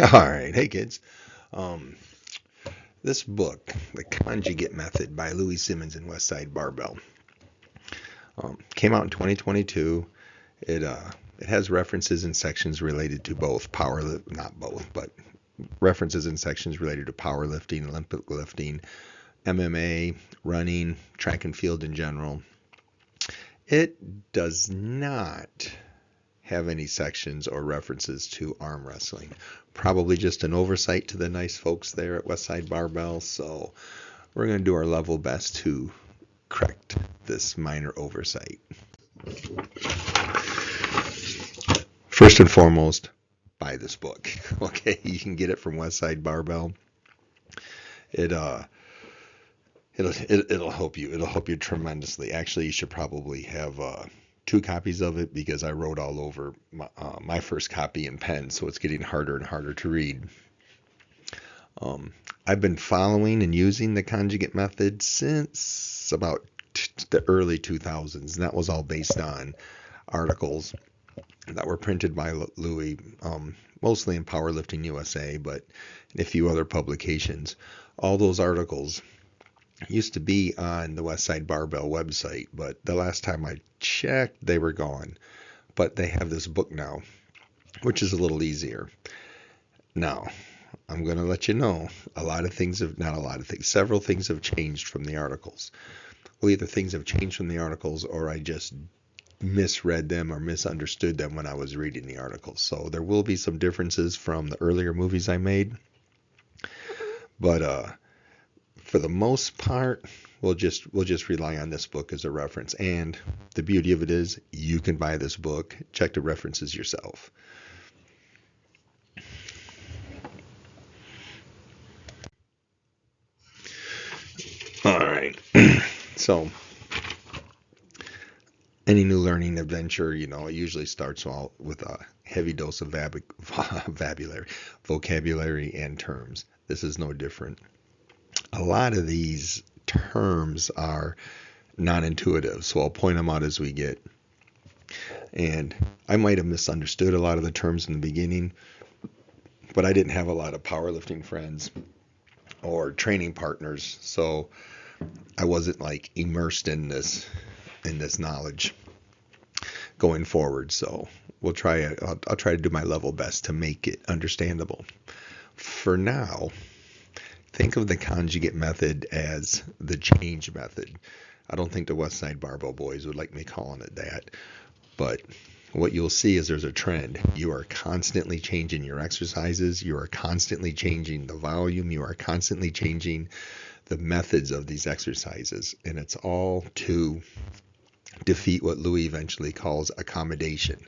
All right, hey kids. Um, this book, The Conjugate Method by Louis Simmons and Westside Barbell, came out in 2022. It uh, it has references and sections related to both not both, but references and sections related to powerlifting, Olympic lifting, MMA, running, track and field in general. It does not have any sections or references to arm wrestling. Probably just an oversight to the nice folks there at Westside Barbell. So we're going to do our level best to correct this minor oversight. First and foremost, buy this book. Okay, you can get it from Westside Barbell. It it'll help you. It'll help you tremendously. Actually, you should probably have two copies of it because I wrote all over my first copy in pen, so it's getting harder and harder to read. I've been following and using the conjugate method since about the early 2000s, and that was all based on articles that were printed by Louis, mostly in Powerlifting USA, but in a few other publications. All those articles used to be on the Westside Barbell website, but the last time I checked, they were gone. But they have this book now, which is a little easier. Now, I'm going to let you know several things have changed from the articles. Well, either things have changed from the articles or I just misread them or misunderstood them when I was reading the articles. So there will be some differences from the earlier movies I made. But for the most part, we'll just rely on this book as a reference. And the beauty of it is you can buy this book, check the references yourself. All right. So any new learning adventure, it usually starts all with a heavy dose of vocabulary and terms. This is no different. A lot of these terms are non-intuitive, so I'll point them out as we get. And I might have misunderstood a lot of the terms in the beginning, but I didn't have a lot of powerlifting friends or training partners, so I wasn't like immersed in this knowledge going forward. So I'll try to do my level best to make it understandable. For now, think of the conjugate method as the change method. I don't think the Westside Barbell boys would like me calling it that, but what you'll see is there's a trend. You are constantly changing your exercises. You are constantly changing the volume. You are constantly changing the methods of these exercises. And it's all to defeat what Louis eventually calls accommodation.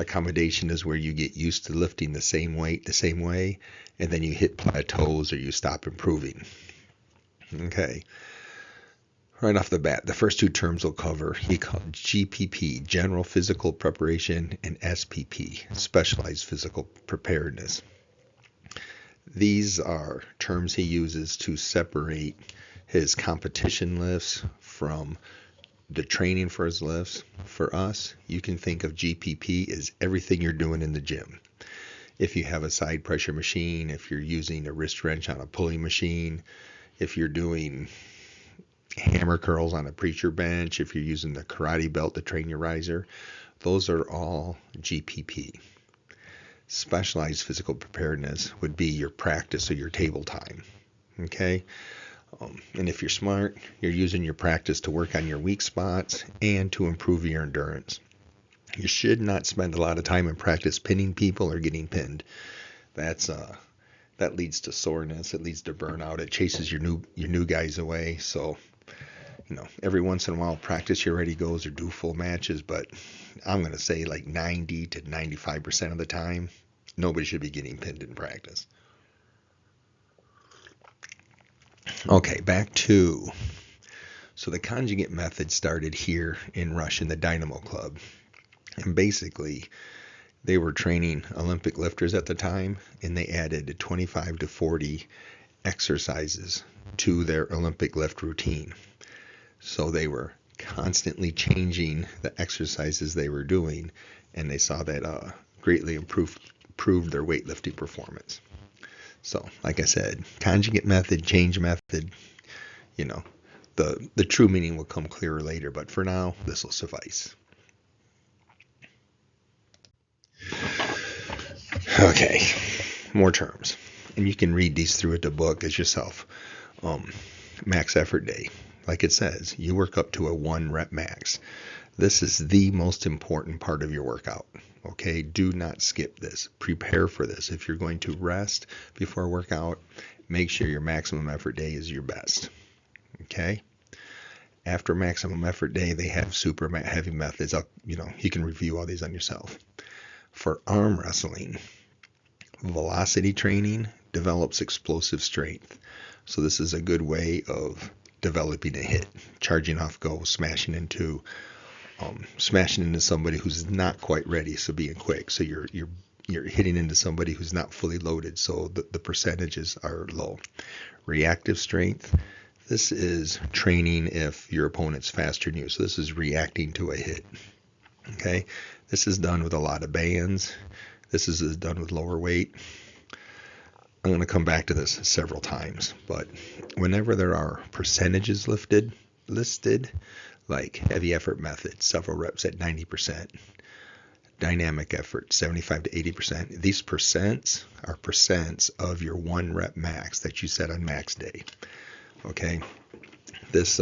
Accommodation is where you get used to lifting the same weight the same way, and then you hit plateaus or you stop improving. Okay. Right off the bat, the first two terms we'll cover, he called GPP, General Physical Preparation, and SPP, Specialized Physical Preparedness. These are terms he uses to separate his competition lifts from the training for his lifts. For us, you can think of GPP as everything you're doing in the gym. If you have a side pressure machine, if you're using a wrist wrench on a pulley machine, if you're doing hammer curls on a preacher bench, if you're using the karate belt to train your riser, those are all GPP. Specialized physical preparedness would be your practice or your table time. Okay? And if you're smart, you're using your practice to work on your weak spots and to improve your endurance. You should not spend a lot of time in practice pinning people or getting pinned. That leads to soreness. It leads to burnout. It chases your new guys away. So every once in a while, practice your ready goes or do full matches, but I'm going to say like 90 to 95% of the time, nobody should be getting pinned in practice. Okay, so the conjugate method started here in Rush in the Dynamo Club. And basically, they were training Olympic lifters at the time, and they added 25 to 40 exercises to their Olympic lift routine. So they were constantly changing the exercises they were doing, and they saw that greatly improved improved their weightlifting performance. So, like I said, conjugate method, change method, you know, the true meaning will come clearer later, but for now, this will suffice. Okay, more terms. And you can read these through at the book as yourself. Max effort day. Like it says, you work up to a 1 rep max. This is the most important part of your workout. Okay, do not skip this. Prepare for this. If you're going to rest before a workout, make sure your maximum effort day is your best. Okay? After maximum effort day, they have super heavy methods. You can review all these on yourself. For arm wrestling, velocity training develops explosive strength. So this is a good way of developing a hit, charging off go, smashing into somebody who's not quite ready, so being quick. So you're hitting into somebody who's not fully loaded, so the percentages are low. Reactive strength. This is training if your opponent's faster than you. So this is reacting to a hit. Okay, this is done with a lot of bands. This is done with lower weight. I'm going to come back to this several times, but whenever there are percentages listed, like heavy effort method, several reps at 90%, dynamic effort, 75 to 80%, these percents are percents of your 1 rep max that you set on max day. Okay, this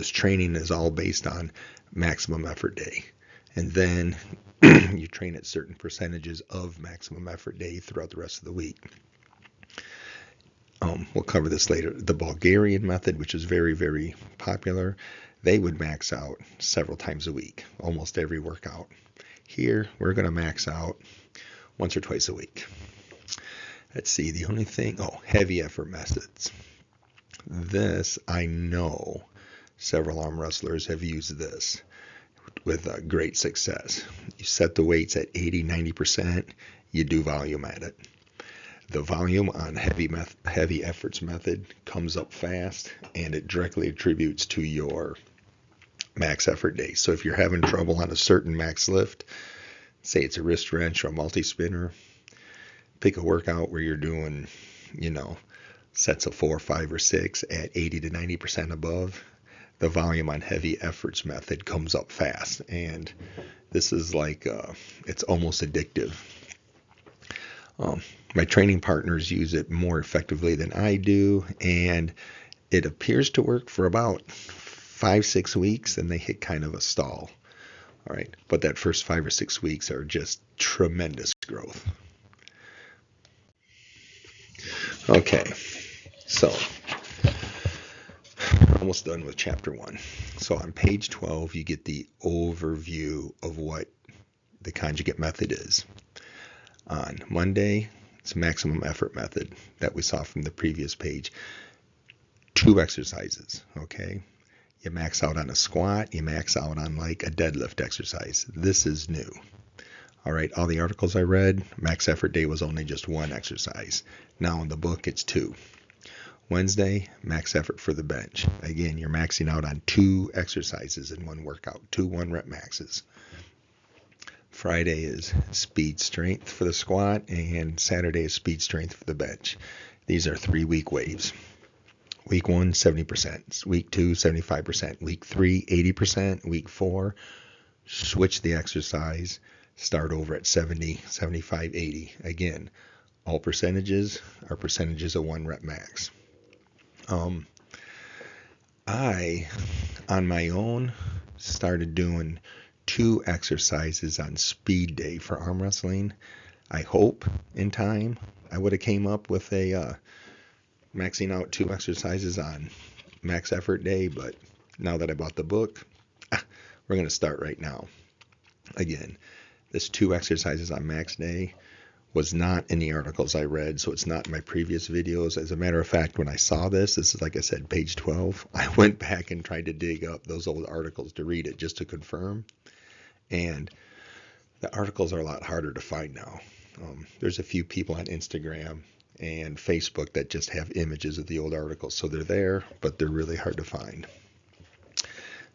training is all based on maximum effort day, and then you train at certain percentages of maximum effort day throughout the rest of the week. We'll cover this later. The Bulgarian method, which is very, very popular, they would max out several times a week, almost every workout. Here, we're going to max out once or twice a week. Let's see, the only thing, heavy effort methods. This, I know several arm wrestlers have used this with great success. You set the weights at 80, 90%, you do volume at it. The volume on heavy efforts method comes up fast, and it directly attributes to your max effort day. So if you're having trouble on a certain max lift, say it's a wrist wrench or a multi-spinner, pick a workout where you're doing, sets of 4, 5, or 6 at 80 to 90% above. The volume on heavy efforts method comes up fast, and this is like, it's almost addictive. My training partners use it more effectively than I do, and it appears to work for about 5-6 weeks, and they hit kind of a stall. All right, but that first 5 or 6 weeks are just tremendous growth. Okay, so almost done with chapter 1. So on page 12, you get the overview of what the conjugate method is. On Monday, it's maximum effort method that we saw from the previous page. 2 exercises, okay? You max out on a squat, you max out on like a deadlift exercise. This is new. All right, all the articles I read, max effort day was only just 1 exercise. Now in the book, it's 2. Wednesday, max effort for the bench. Again, you're maxing out on 2 exercises in one workout, 2 1 rep maxes. Friday is speed strength for the squat, and Saturday is speed strength for the bench. These are 3-week waves. Week 1, 70%. Week 2, 75%. Week 3, 80%. Week 4, switch the exercise. Start over at 70, 75, 80. Again, all percentages are percentages of 1 rep max. I, on my own, started doing 2 exercises on speed day for arm wrestling. I hope in time I would have came up with a maxing out 2 exercises on max effort day, but now that I bought the book, we're going to start right now. Again, this 2 exercises on max day was not in the articles I read, so it's not in my previous videos. As a matter of fact, when I saw this is, like I said, page 12, I went back and tried to dig up those old articles to read it just to confirm. And the articles are a lot harder to find now. There's a few people on Instagram and Facebook that just have images of the old articles. So they're there, but they're really hard to find.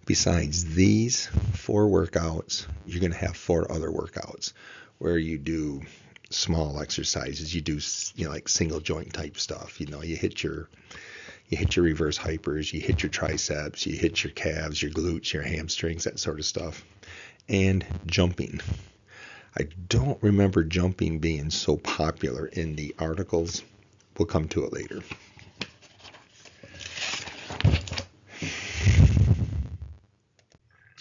Besides these 4 workouts, you're going to have 4 other workouts where you do small exercises. You do, like single joint type stuff. You hit your reverse hypers, you hit your triceps, you hit your calves, your glutes, your hamstrings, that sort of stuff. And jumping. I don't remember jumping being so popular in the articles. We'll come to it later.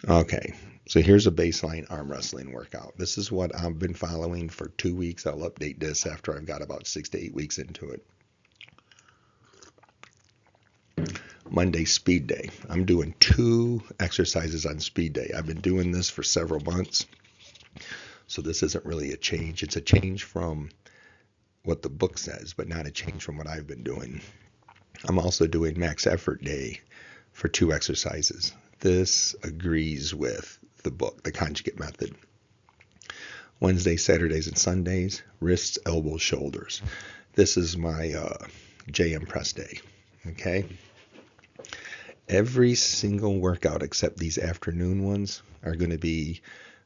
Okay, so here's a baseline arm wrestling workout. This is what I've been following for 2 weeks. I'll update this after I've got about 6 to 8 weeks into it. Monday, speed day. I'm doing 2 exercises on speed day. I've been doing this for several months, so this isn't really a change. It's a change from what the book says, but not a change from what I've been doing. I'm also doing max effort day for 2 exercises. This agrees with the book, the Conjugate Method. Wednesdays, Saturdays, and Sundays, wrists, elbows, shoulders. This is my JM press day. Okay. Every single workout except these afternoon ones are going to be,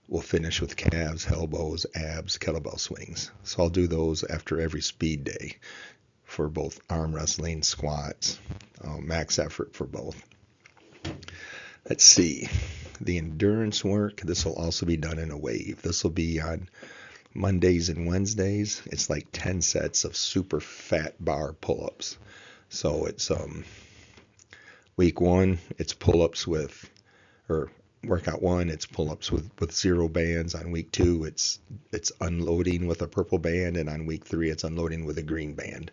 we'll finish with calves, elbows, abs, kettlebell swings. So I'll do those after every speed day for both arm wrestling, squats, max effort for both. Let's see. The endurance work, this will also be done in a wave. This will be on Mondays and Wednesdays. It's like 10 sets of super fat bar pull-ups. So it's week 1, it's pull-ups with, or workout 1, it's pull-ups with 0 bands. On week 2, it's unloading with a purple band, and on week 3, it's unloading with a green band.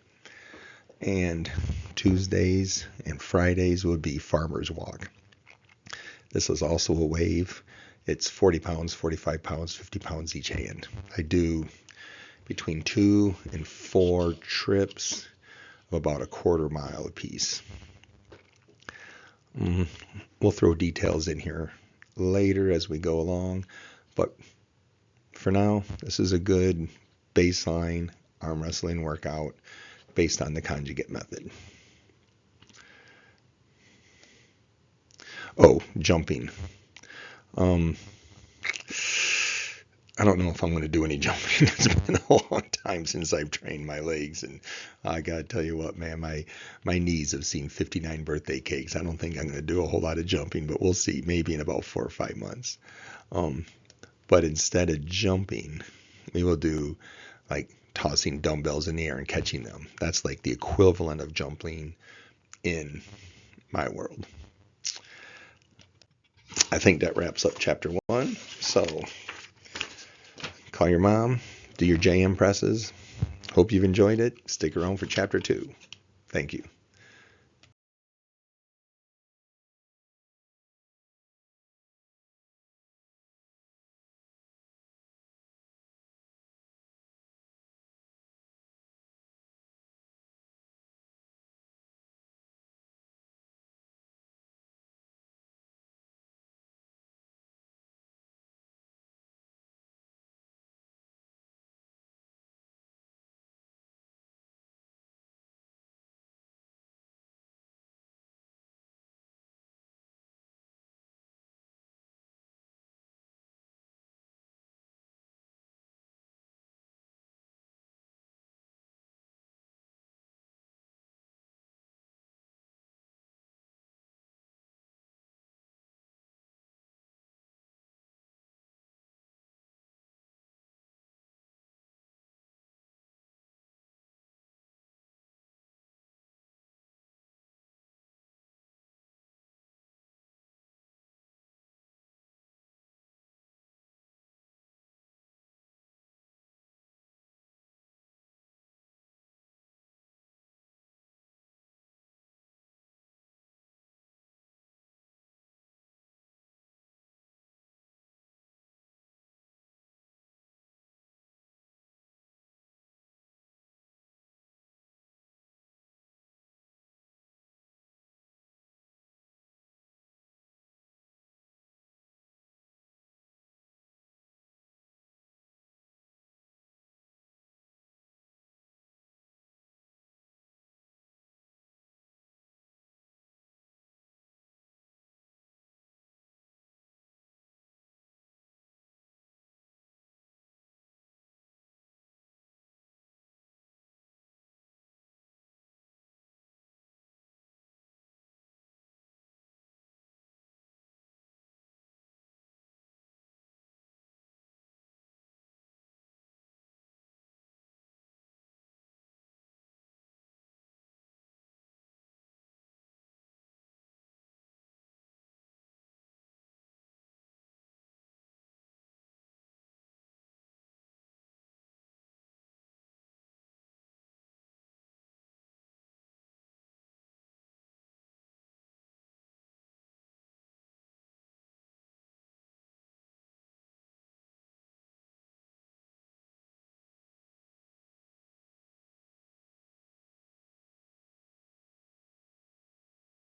And Tuesdays and Fridays would be farmer's walk. This is also a wave. It's 40 pounds, 45 pounds, 50 pounds each hand. I do between 2 and 4 trips of about a quarter mile apiece. We'll throw details in here later as we go along, but for now, this is a good baseline arm wrestling workout based on the Conjugate Method. Oh, jumping. I don't know if I'm going to do any jumping. It's been a long time since I've trained my legs, and I got to tell you what, man, my knees have seen 59 birthday cakes. I don't think I'm going to do a whole lot of jumping, but we'll see, maybe in about 4 or 5 months. But instead of jumping, we will do like tossing dumbbells in the air and catching them. That's like the equivalent of jumping in my world. I think that wraps up chapter 1. So call your mom, do your JM presses. Hope you've enjoyed it. Stick around for chapter 2. Thank you.